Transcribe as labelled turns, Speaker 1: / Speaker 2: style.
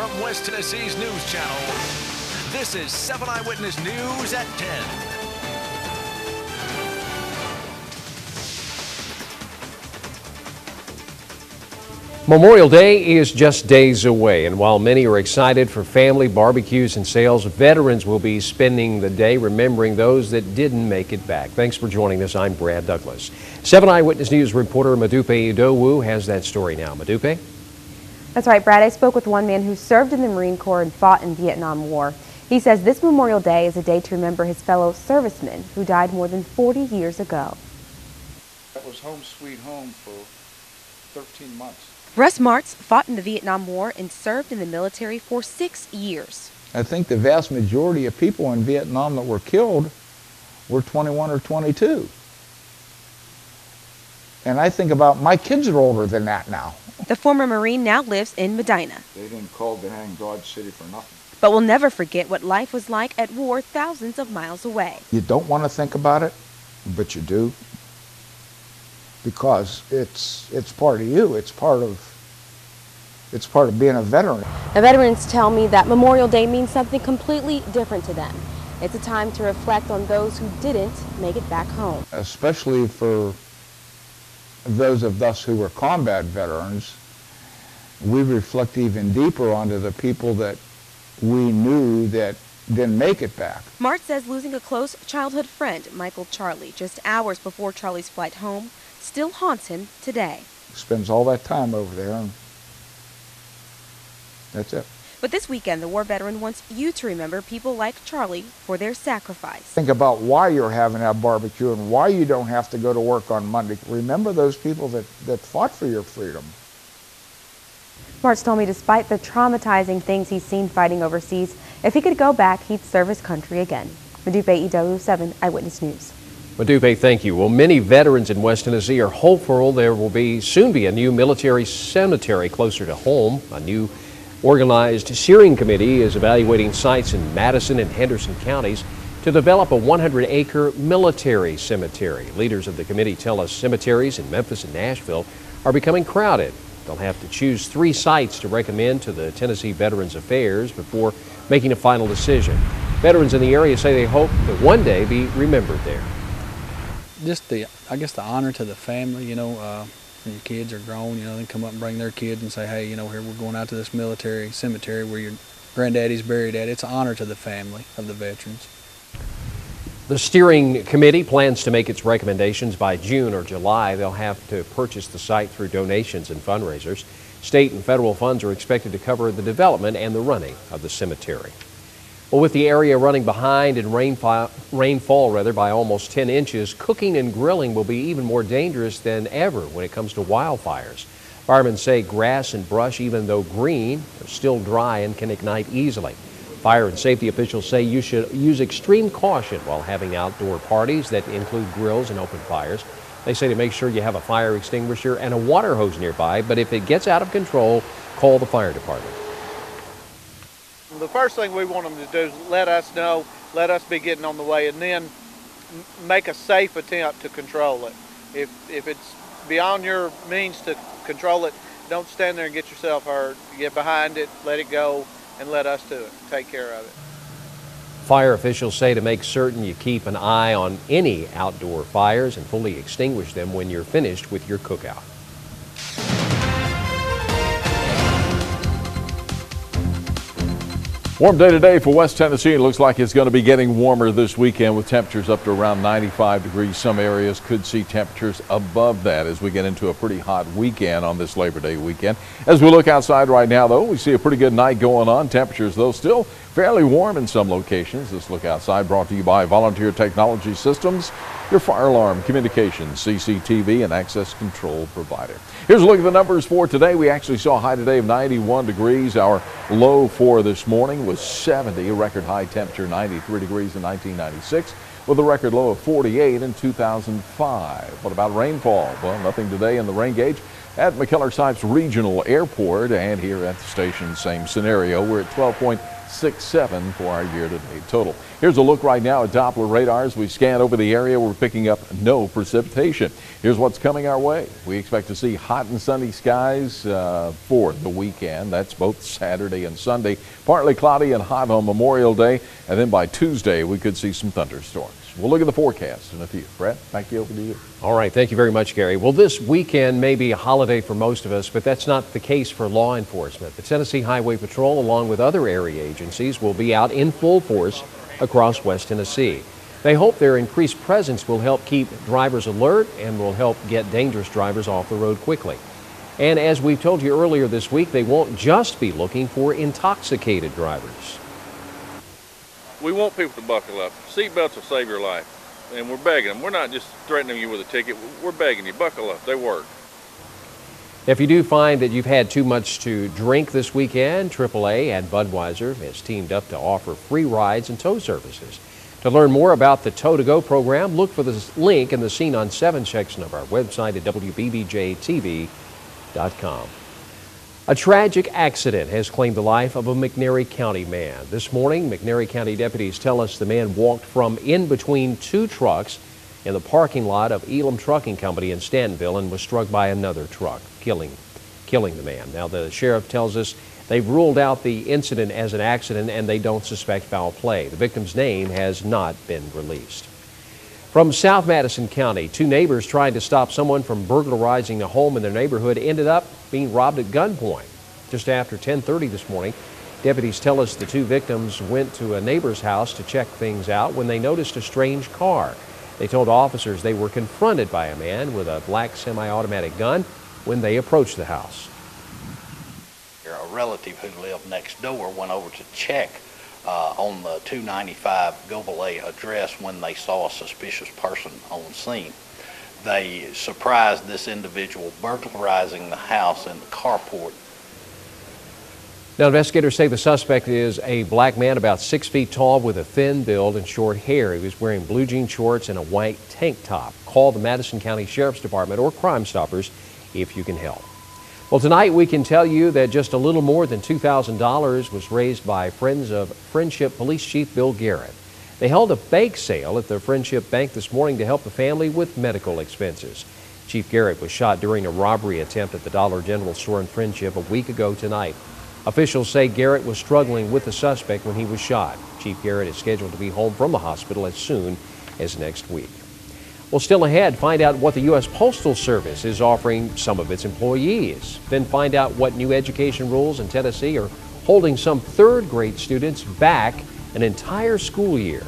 Speaker 1: from West Tennessee's news channel, this is 7 Eyewitness News at 10.
Speaker 2: Memorial Day is just days away, and while many are excited for family barbecues and sales, veterans will be spending the day remembering those that didn't make it back. Thanks for joining us. I'm Brad Douglas. 7 Eyewitness News reporter Modupe Idowu has that story now. Modupe?
Speaker 3: That's right, Brad. I spoke with one man who served in the Marine Corps and fought in the Vietnam War. He says this Memorial Day is a day to remember his fellow servicemen who died more than 40 years ago.
Speaker 4: That was home sweet home for 13 months.
Speaker 3: Russ MARTZ fought in the Vietnam War and served in the military for 6 years.
Speaker 4: I think the vast majority of people in Vietnam that were killed were 21 or 22. And I think about my kids are older than that now.
Speaker 3: The former Marine now lives in Medina.
Speaker 4: They didn't call Behang Dodge City for nothing.
Speaker 3: But will never forget what life was like at war thousands of miles away.
Speaker 4: You don't want to think about it, but you do. Because it's part of you. It's part of being a veteran.
Speaker 3: The veterans tell me that Memorial Day means something completely different to them. It's a time to reflect on those who didn't make it back home.
Speaker 4: Especially for those of us who were combat veterans, we reflect even deeper onto the people that we knew that didn't make it back.
Speaker 3: Martz says losing a close childhood friend, Michael Charlie, just hours before Charlie's flight home, still haunts him today.
Speaker 4: He spends all that time over there, and that's it.
Speaker 3: But this weekend, the war veteran wants you to remember people like Charlie for their sacrifice.
Speaker 4: Think about why you're having that barbecue and why you don't have to go to work on Monday. Remember those people that fought for your freedom.
Speaker 3: Martz told me despite the traumatizing things he's seen fighting overseas, if he could go back, he'd serve his country again. Modupe Idowu, 7 Eyewitness News.
Speaker 2: Modupe, thank you. Well, many veterans in West Tennessee are hopeful there will soon be a new military cemetery closer to home. A new organized steering committee is evaluating sites in Madison and Henderson counties to develop a 100-acre military cemetery. Leaders of the committee tell us cemeteries in Memphis and Nashville are becoming crowded. They'll have to choose 3 sites to recommend to the Tennessee Veterans Affairs before making a final decision. Veterans in the area say they hope to one day be remembered there.
Speaker 5: Just I guess the honor to the family, you know, when your kids are grown, you know, they come up and bring their kids and say, hey, you know, here we're going out to this military cemetery where your granddaddy's buried at. It's an honor to the family of the veterans.
Speaker 2: The steering committee plans to make its recommendations by June or July. They'll have to purchase the site through donations and fundraisers. State and federal funds are expected to cover the development and the running of the cemetery. Well, with the area running behind in rainfall by almost 10 inches, cooking and grilling will be even more dangerous than ever when it comes to wildfires. Firemen say grass and brush, even though green, are still dry and can ignite easily. Fire and safety officials say you should use extreme caution while having outdoor parties that include grills and open fires. They say to make sure you have a fire extinguisher and a water hose nearby, but if it gets out of control, call the fire department.
Speaker 6: The first thing we want them to do is let us know, let us be getting on the way, and then make a safe attempt to control it. If it's beyond your means to control it, don't stand there and get yourself hurt. Get behind it, let it go, and let us do it. Take care of it.
Speaker 2: Fire officials say to make certain you keep an eye on any outdoor fires and fully extinguish them when you're finished with your cookout.
Speaker 7: Warm day today for West Tennessee. It looks like it's going to be getting warmer this weekend with temperatures up to around 95 degrees. Some areas could see temperatures above that as we get into a pretty hot weekend on this Labor Day weekend. As we look outside right now, though, we see a pretty good night going on. Temperatures, though, still fairly warm in some locations. This look outside brought to you by Volunteer Technology Systems, your fire alarm, communications, CCTV, and access control provider. Here's a look at the numbers for today. We actually saw a high today of 91 degrees. Our low for this morning was 70, a record high temperature 93 degrees in 1996, with a record low of 48 in 2005. What about rainfall? Well, nothing today in the rain gauge at McKellar-Sipes Regional Airport, and here at the station, same scenario. We're at 12.6 6.7 for our year-to-date total. Here's a look right now at Doppler radars. We scan over the area. We're picking up no precipitation. Here's what's coming our way. We expect to see hot and sunny skies for the weekend. That's both Saturday and Sunday. Partly cloudy and hot on Memorial Day. And then by Tuesday, we could see some thunderstorms. We'll look at the forecast in a few. Brett, back over to you.
Speaker 2: All right, thank you very much, Gary. Well, this weekend may be a holiday for most of us, but that's not the case for law enforcement. The Tennessee Highway Patrol, along with other area agencies, will be out in full force across West Tennessee. They hope their increased presence will help keep drivers alert and will help get dangerous drivers off the road quickly. And as we've told you earlier this week, they won't just be looking for intoxicated drivers.
Speaker 8: We want people to buckle up. Seatbelts will save your life. And we're begging them. We're not just threatening you with a ticket. We're begging you, buckle up. They work.
Speaker 2: If you do find that you've had too much to drink this weekend, AAA and Budweiser has teamed up to offer free rides and tow services. To learn more about the Tow to Go program, look for this link in the Scene on 7 section of our website at WBBJ-TV.com. A tragic accident has claimed the life of a McNairy County man. This morning, McNairy County deputies tell us the man walked from in between two trucks in the parking lot of Elam Trucking Company in Stantonville and was struck by another truck, killing the man. Now, the sheriff tells us they've ruled out the incident as an accident and they don't suspect foul play. The victim's name has not been released. From South Madison County, two neighbors trying to stop someone from burglarizing a home in their neighborhood ended up being robbed at gunpoint. Just after 10:30 this morning, deputies tell us the two victims went to a neighbor's house to check things out when they noticed a strange car. They told officers they were confronted by a man with a black semi-automatic gun when they approached the house.
Speaker 9: A relative who lived next door went over to check on the 295 Gobelay address when they saw a suspicious person on scene. They surprised this individual burglarizing the house in the carport.
Speaker 2: Now, investigators say the suspect is a black man about 6 feet tall with a thin build and short hair. He was wearing blue jean shorts and a white tank top. Call the Madison County Sheriff's Department or Crime Stoppers if you can help. Well, tonight we can tell you that just a little more than $2,000 was raised by Friends of Friendship Police Chief Bill Garrett. They held a bake sale at the Friendship Bank this morning to help the family with medical expenses. Chief Garrett was shot during a robbery attempt at the Dollar General store in Friendship a week ago tonight. Officials say Garrett was struggling with the suspect when he was shot. Chief Garrett is scheduled to be home from the hospital as soon as next week. Well, still ahead, find out what the U.S. Postal Service is offering some of its employees. Then find out what new education rules in Tennessee are holding some third grade students back an entire school year.